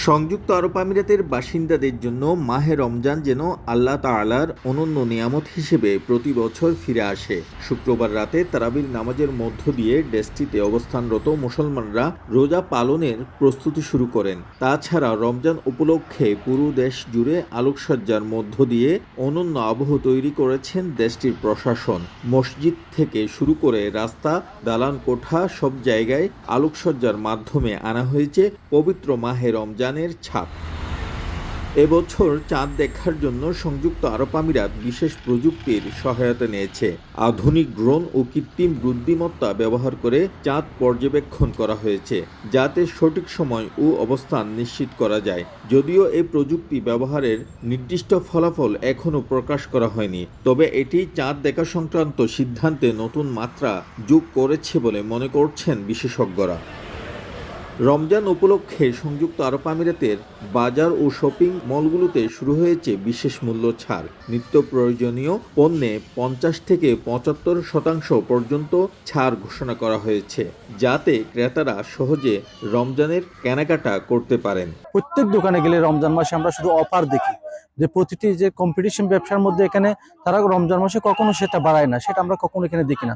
সংযুক্ত আরব আমিরাতের বাসিন্দাদের জন্য মাহে রমজান যেন আল্লাহ তাআলার অনন্য নিয়ামত হিসেবে প্রতি বছর ফিরে আসে। শুক্রবার রাতে তারাবির নামাজের মধ্য দিয়ে দেশটিতে অবস্থানরত মুসলমানরা রোজা পালনের প্রস্তুতি শুরু করেন। তাছাড়া রমজান উপলক্ষে পুরো দেশ জুড়ে আলোকসজ্জার মধ্য দিয়ে অনন্য আবহ তৈরি করেছেন দেশটির প্রশাসন। মসজিদ থেকে শুরু করে রাস্তা, দালান কোঠা সব জায়গায় আলোকসজ্জার মাধ্যমে আনা হয়েছে পবিত্র মাহে রমজানের ছাপ। এবছর চাঁদ দেখার জন্য সংযুক্ত আরব আমিরাত বিশেষ প্রযুক্তির সহায়তা নিয়েছে। আধুনিক ড্রোন ও কৃত্রিম বুদ্ধিমত্তা ব্যবহার করে চাঁদ পর্যবেক্ষণ করা হয়েছে, যাতে সঠিক সময় ও অবস্থান নিশ্চিত করা যায়। যদিও এই প্রযুক্তি ব্যবহারের নির্দিষ্ট ফলাফল এখনও প্রকাশ করা হয়নি, তবে এটি চাঁদ দেখা সংক্রান্ত সিদ্ধান্তে নতুন মাত্রা যোগ করেছে বলে মনে করছেন বিশেষজ্ঞরা। রমজান উপলক্ষে সংযুক্ত আরব আমিরাতের বাজার ও শপিং মলগুলোতে শুরু হয়েছে বিশেষ মূল্য ছাড়। নিত্য প্রয়োজনীয় পণ্যে 50 থেকে 75% পর্যন্ত ছাড় ঘোষণা করা হয়েছে, যাতে ক্রেতারা সহজে রমজানের কেনাকাটা করতে পারেন। প্রত্যেক দোকানে গেলে রমজান মাসে আমরা শুধু অফার দেখি, যে প্রতিটি যে কম্পিটিশন ব্যবসার মধ্যে এখানে তারা রমজান মাসে কখনো সেটা বাড়ায় না, সেটা আমরা কখনো এখানে দেখি না।